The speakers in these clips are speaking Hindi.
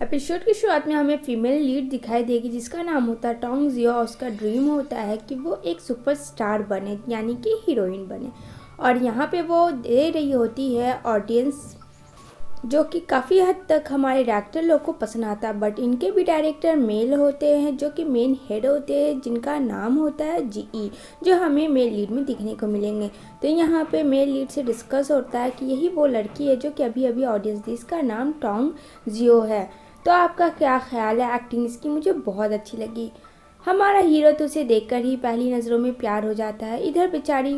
एपिसोड की शुरुआत में हमें फीमेल लीड दिखाई देगी जिसका नाम होता है टोंग जियो और उसका ड्रीम होता है कि वो एक सुपरस्टार बने यानी कि हीरोइन बने। और यहाँ पे वो दे रही होती है ऑडियंस जो कि काफ़ी हद तक हमारे डायरेक्टर लोग को पसंद आता है। बट इनके भी डायरेक्टर मेल होते हैं जो कि मेन हेड होते हैं जिनका नाम होता है जीई, जो हमें मेल लीड में दिखने को मिलेंगे। तो यहाँ पे मेल लीड से डिस्कस होता है कि यही वो लड़की है जो कि अभी अभी ऑडियंस दी, इसका नाम टोंग जियो है। तो आपका क्या ख्याल है? एक्टिंग इसकी मुझे बहुत अच्छी लगी। हमारा हीरो तो उसे देखकर ही पहली नज़रों में प्यार हो जाता है। इधर बेचारी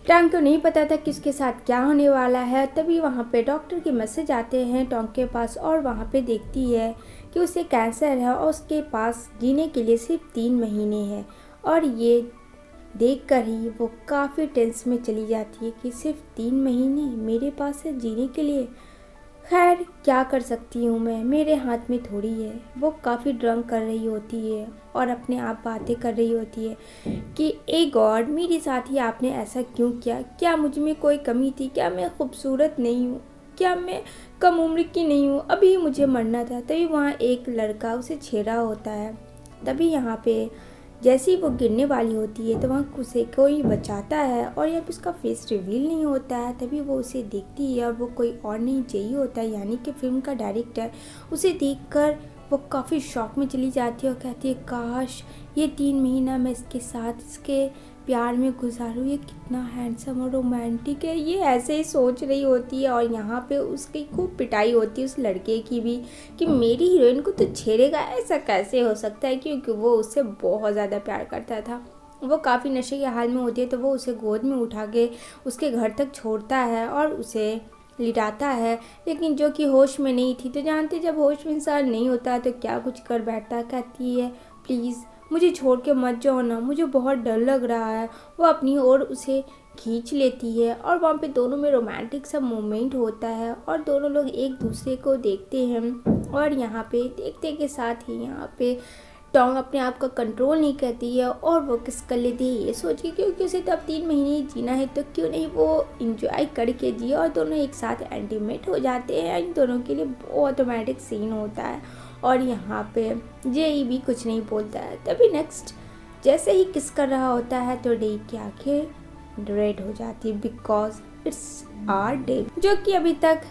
टोंग को नहीं पता था कि उसके साथ क्या होने वाला है। तभी वहाँ पे डॉक्टर के मैसेज आते हैं टोंग के पास और वहाँ पे देखती है कि उसे कैंसर है और उसके पास जीने के लिए सिर्फ 3 महीने हैं। और ये देखकर ही वो काफ़ी टेंस में चली जाती है कि सिर्फ 3 महीने मेरे पास है जीने के लिए। खैर क्या कर सकती हूँ मैं, मेरे हाथ में थोड़ी है। वो काफ़ी ड्रंक कर रही होती है और अपने आप बातें कर रही होती है कि ए गॉड, मेरे साथ ही आपने ऐसा क्यों किया? क्या मुझ में कोई कमी थी? क्या मैं खूबसूरत नहीं हूँ? क्या मैं कम उम्र की नहीं हूँ? अभी मुझे मरना था। तभी वहाँ एक लड़का उसे छेड़ा होता है। तभी यहाँ पे जैसे ही वो गिरने वाली होती है तो वहाँ उसे कोई बचाता है और जब उसका फेस रिवील नहीं होता है तभी वो उसे देखती है और वो कोई और नहीं चाहिए होता है यानी कि फिल्म का डायरेक्टर। उसे देखकर वो काफ़ी शॉक में चली जाती है और कहती है काश ये 3 महीना मैं इसके साथ इसके प्यार में गुजारूँ, ये कितना हैंडसम और रोमांटिक है। ये ऐसे ही सोच रही होती है और यहाँ पे उसकी खूब पिटाई होती है उस लड़के की भी कि मेरी हीरोइन को तो छेड़ेगा, ऐसा कैसे हो सकता है, क्योंकि वो उससे बहुत ज़्यादा प्यार करता था। वो काफ़ी नशे के हाल में होती है तो वो उसे गोद में उठा के उसके घर तक छोड़ता है और उसे लिटाता है, लेकिन जो कि होश में नहीं थी। तो जानते जब होश में इंसान नहीं होता तो क्या कुछ कर बैठता। कहती है प्लीज़ मुझे छोड़ के मत जाओ ना, मुझे बहुत डर लग रहा है। वो अपनी ओर उसे खींच लेती है और वहाँ पे दोनों में रोमांटिक सा मोमेंट होता है और दोनों लोग एक दूसरे को देखते हैं। और यहाँ पे देखते के साथ ही यहाँ पे टोंग अपने आप का कंट्रोल नहीं करती है और वो किस कर लेती है ये सोच के, क्योंकि उसे तब 3 महीने जीना है तो क्यों नहीं वो इंजॉय करके जिए और दोनों एक साथ इंटीमेट हो जाते हैं। इन दोनों के लिए बहुत रोमांटिक सीन होता है और यहाँ पे जेई भी कुछ नहीं बोलता है। तभी नेक्स्ट जैसे ही किस कर रहा होता है तो डे की आंखें रेड हो जाती है बिकॉज इट्स आर डे, जो कि अभी तक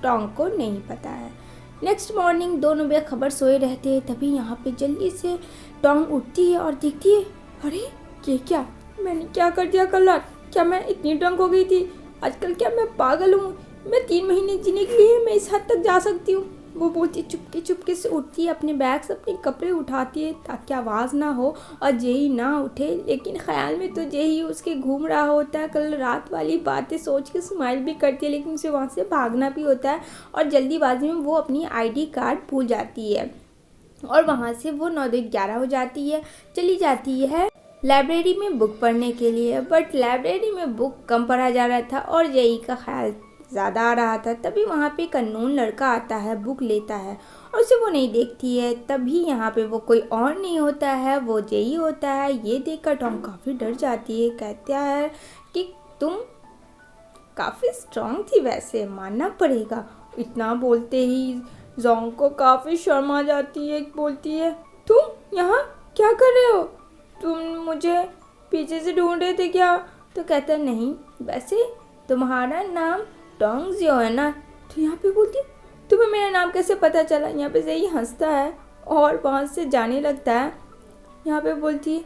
टोंग को नहीं पता है। नेक्स्ट मॉर्निंग दोनों बेखबर सोए रहते हैं। तभी यहाँ पे जल्दी से टोंग उठती है और देखती है अरे ये क्या, मैंने क्या कर दिया कल रात? क्या मैं इतनी ड्रंक हो गई थी? आजकल क्या मैं पागल हूँ? मैं 3 महीने जीने के लिए मैं इस हद तक जा सकती हूँ? वो बोलती चुपके से उठती है, अपने बैग्स अपने कपड़े उठाती है ताकि आवाज़ ना हो और जेही ना उठे। लेकिन ख्याल में तो जेही उसके घूम रहा होता है, कल रात वाली बातें सोच के स्माइल भी करती है, लेकिन उसे वहाँ से भागना भी होता है और जल्दीबाजी में वो अपनी ID कार्ड भूल जाती है और वहाँ से वो 9-11 हो जाती है। चली जाती है लाइब्रेरी में बुक पढ़ने के लिए, बट लाइब्रेरी में बुक कम पढ़ा जा रहा था और जेई का ख्याल ज़्यादा आ रहा था। तभी वहाँ पे एक अननोन लड़का आता है, बुक लेता है और उसे वो नहीं देखती है। तभी यहाँ पे वो कोई और नहीं होता है, वो जेई होता है। ये देखकर टोंग काफ़ी डर जाती है, कहता है कि तुम काफ़ी स्ट्रांग थी, वैसे मानना पड़ेगा। इतना बोलते ही जोंग को काफ़ी शर्म आ जाती है, बोलती है तुम यहाँ क्या कर रहे हो? तुम मुझे पीछे से ढूंढ रहे थे क्या? तो कहता है नहीं, वैसे तुम्हारा नाम टोंग जियो है ना? तो यहाँ पे बोलती तुम्हें मेरा नाम कैसे पता चला? यहाँ पे यही हंसता है और वहाँ से जाने लगता है। यहाँ पे बोलती है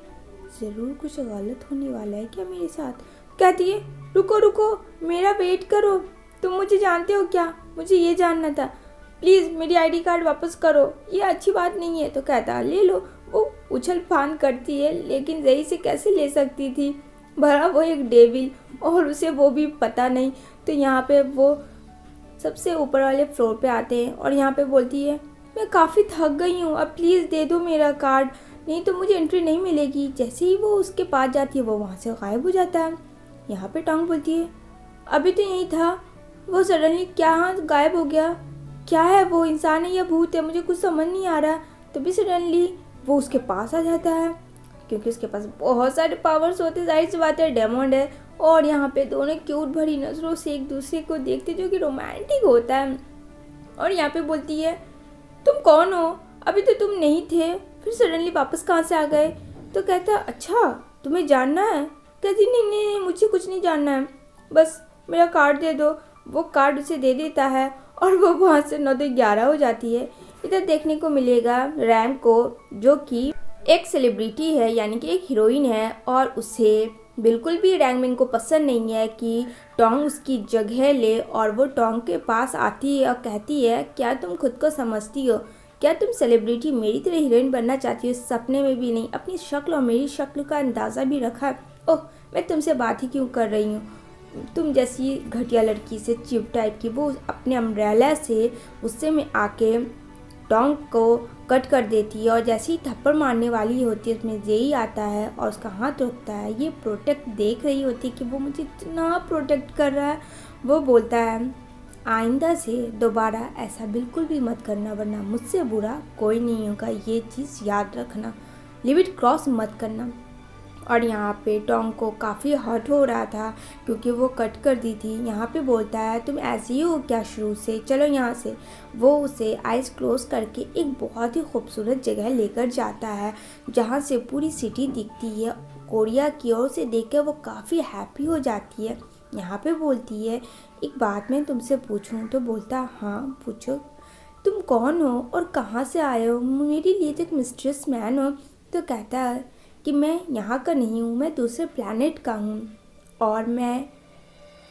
ज़रूर कुछ गलत होने वाला है क्या मेरे साथ? कहती है रुको रुको, मेरा वेट करो, तुम मुझे जानते हो क्या? मुझे ये जानना था, प्लीज़ मेरी ID कार्ड वापस करो, ये अच्छी बात नहीं है। तो कहता ले लो। वो उछल फान करती है, लेकिन जही से कैसे ले सकती थी, भला वो एक डेविल और उसे वो भी पता नहीं। तो यहाँ पे वो सबसे ऊपर वाले फ्लोर पे आते हैं और यहाँ पे बोलती है मैं काफ़ी थक गई हूँ, अब प्लीज़ दे दो मेरा कार्ड, नहीं तो मुझे एंट्री नहीं मिलेगी। जैसे ही वो उसके पास जाती है वो वहाँ से गायब हो जाता है। यहाँ पे टोंग बोलती है अभी तो यही था, वो सडनली क्या गायब हो गया? क्या है वो, इंसान है या भूत है? मुझे कुछ समझ नहीं आ रहा। तभी सडनली वो उसके पास आ जाता है क्योंकि उसके पास बहुत सारे पावर्स होते, जाहिर सी बात है डेमोन है। और यहाँ पे दोनों क्यूट भरी नज़रों से एक दूसरे को देखते जो कि रोमांटिक होता है। और यहाँ पे बोलती है तुम कौन हो, अभी तो तुम नहीं थे, फिर सडनली वापस कहाँ से आ गए। तो कहता अच्छा तुम्हें जानना है। कहती नहीं नहीं नहीं, मुझे कुछ नहीं जानना है, बस मेरा कार्ड दे दो। वो कार्ड उसे दे देता है और वो वहाँ से 9 से 11 हो जाती है। इधर देखने को मिलेगा रैम को, जो कि एक सेलिब्रिटी है यानी कि एक हीरोइन है, और उसे बिल्कुल भी रैंगमैन को पसंद नहीं है कि टोंग उसकी जगह ले। और वो टोंग के पास आती है और कहती है क्या तुम खुद को समझती हो, क्या तुम सेलिब्रिटी मेरी तरह हीरोइन बनना चाहती हो, सपने में भी नहीं, अपनी शक्ल और मेरी शक्ल का अंदाज़ा भी रखा है। ओह मैं तुमसे बात ही क्यों कर रही हूँ, तुम जैसी घटिया लड़की से चिप टाइप की। वो अपने अम्ब्रेला से गुस्से में आके टोंग को कट कर देती है, और जैसे ही थप्पड़ मारने वाली होती है उसमें जेई आता है और उसका हाथ रोकता है। ये प्रोटेक्ट देख रही होती है कि वो मुझे इतना प्रोटेक्ट कर रहा है। वो बोलता है आइंदा से दोबारा ऐसा बिल्कुल भी मत करना, वरना मुझसे बुरा कोई नहीं होगा, ये चीज़ याद रखना, लिमिट क्रॉस मत करना। और यहाँ पे टोंग को काफ़ी हर्ट हो रहा था क्योंकि वो कट कर दी थी। यहाँ पे बोलता है तुम ऐसी ही हो क्या शुरू से, चलो यहाँ से। वो उसे आइज़ क्लोज करके एक बहुत ही खूबसूरत जगह लेकर जाता है जहाँ से पूरी सिटी दिखती है कोरिया की, और उसे देख कर वो काफ़ी हैप्पी हो जाती है। यहाँ पे बोलती है एक बात मैं तुमसे पूछूं। तो बोलता हाँ पूछो, तुम कौन हो और कहाँ से आए हो, मेरे लिए तो एक मिस्ट्रियस मैन हो। तो कहता है कि मैं यहाँ का नहीं हूँ, मैं दूसरे प्लैनेट का हूँ, और मैं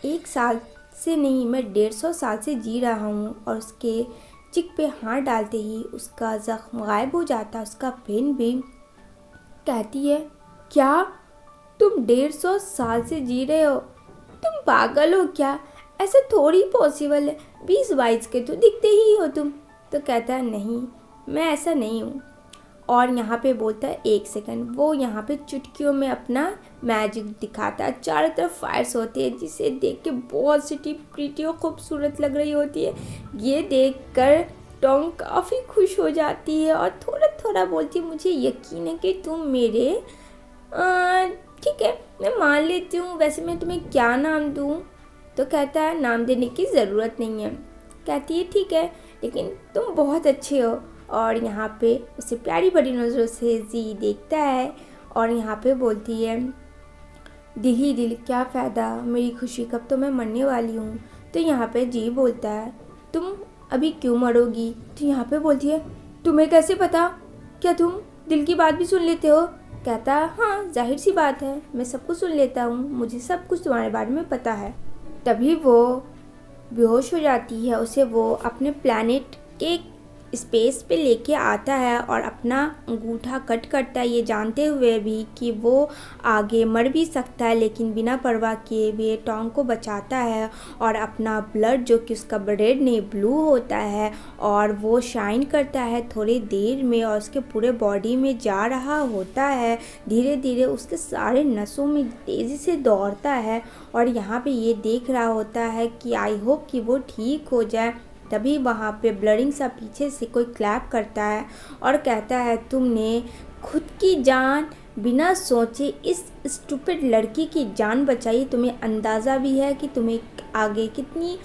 1 साल से नहीं, मैं 150 साल से जी रहा हूँ। और उसके चिक पे हाथ डालते ही उसका ज़ख्म गायब हो जाता है, उसका पेन भी। कहती है क्या तुम 150 साल से जी रहे हो, तुम पागल हो क्या, ऐसा थोड़ी पॉसिबल है, 20-22 के तो दिखते ही हो तुम। तो कहता है नहीं मैं ऐसा नहीं हूँ। और यहाँ पे बोलता है 1 सेकंड। वो यहाँ पे चुटकियों में अपना मैजिक दिखाता है, चारों तरफ फायर्स होती है जिसे देख के बहुत सिटी प्रीटी और खूबसूरत लग रही होती है। ये देख कर टोंग काफ़ी खुश हो जाती है और थोड़ा थोड़ा बोलती है मुझे यकीन है कि तुम मेरे ठीक है मैं मान लेती हूँ, वैसे मैं तुम्हें क्या नाम दूँ। तो कहता है नाम देने की ज़रूरत नहीं है। कहती है ठीक है लेकिन तुम बहुत अच्छे हो। और यहाँ पे उसे प्यारी बड़ी नज़रों से जी देखता है और यहाँ पे बोलती है दिल ही दिल क्या फ़ायदा मेरी खुशी कब, तो मैं मरने वाली हूँ। तो यहाँ पे जी बोलता है तुम अभी क्यों मरोगी। तो यहाँ पे बोलती है तुम्हें कैसे पता, क्या तुम दिल की बात भी सुन लेते हो। कहता है हाँ जाहिर सी बात है, मैं सब कुछ सुन लेता हूँ, मुझे सब कुछ तुम्हारे बारे में पता है। तभी वो बेहोश हो जाती है, उसे वो अपने प्लैनेट के स्पेस पे लेके आता है और अपना अंगूठा कट करता है, ये जानते हुए भी कि वो आगे मर भी सकता है, लेकिन बिना परवाह किए हुए टोंग को बचाता है। और अपना ब्लड जो कि उसका रेड नहीं ब्लू होता है और वो शाइन करता है थोड़ी देर में और उसके पूरे बॉडी में जा रहा होता है, धीरे धीरे उसके सारे नसों में तेज़ी से दौड़ता है। और यहाँ पे ये देख रहा होता है कि आई होप कि वो ठीक हो जाए। तभी वहाँ पे ब्लरिंग सा पीछे से कोई क्लैप करता है और कहता है तुमने खुद की जान बिना सोचे इस स्टूपिड लड़की की जान बचाई, तुम्हें अंदाज़ा भी है कि तुम्हें आगे कितनी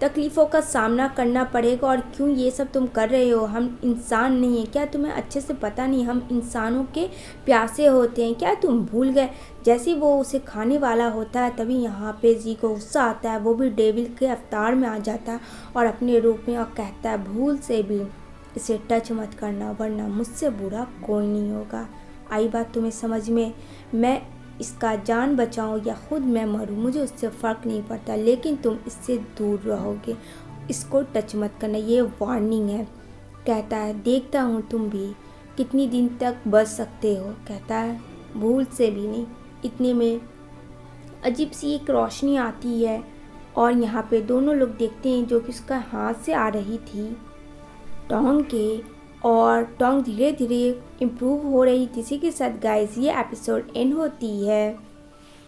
तकलीफ़ों का सामना करना पड़ेगा और क्यों ये सब तुम कर रहे हो। हम इंसान नहीं हैं क्या, तुम्हें अच्छे से पता नहीं, हम इंसानों के प्यासे होते हैं क्या, तुम भूल गए। जैसे वो उसे खाने वाला होता है तभी यहाँ पे जी को गुस्सा आता है, वो भी डेविल के अवतार में आ जाता है और अपने रूप में, और कहता है भूल से भी इसे टच मत करना वरना मुझसे बुरा कोई नहीं होगा। आई बात तुम्हें समझ में, मैं इसका जान बचाऊं या खुद मैं मरूं मुझे उससे फ़र्क नहीं पड़ता, लेकिन तुम इससे दूर रहोगे, इसको टच मत करना, ये वार्निंग है। कहता है देखता हूँ तुम भी कितनी दिन तक बच सकते हो। कहता है भूल से भी नहीं। इतने में अजीब सी एक रोशनी आती है और यहाँ पे दोनों लोग देखते हैं जो कि उसका हाथ से आ रही थी टोंग के, और टोंग धीरे धीरे इम्प्रूव हो रही थी। इसी के साथ गाइस ये एपिसोड एंड होती है।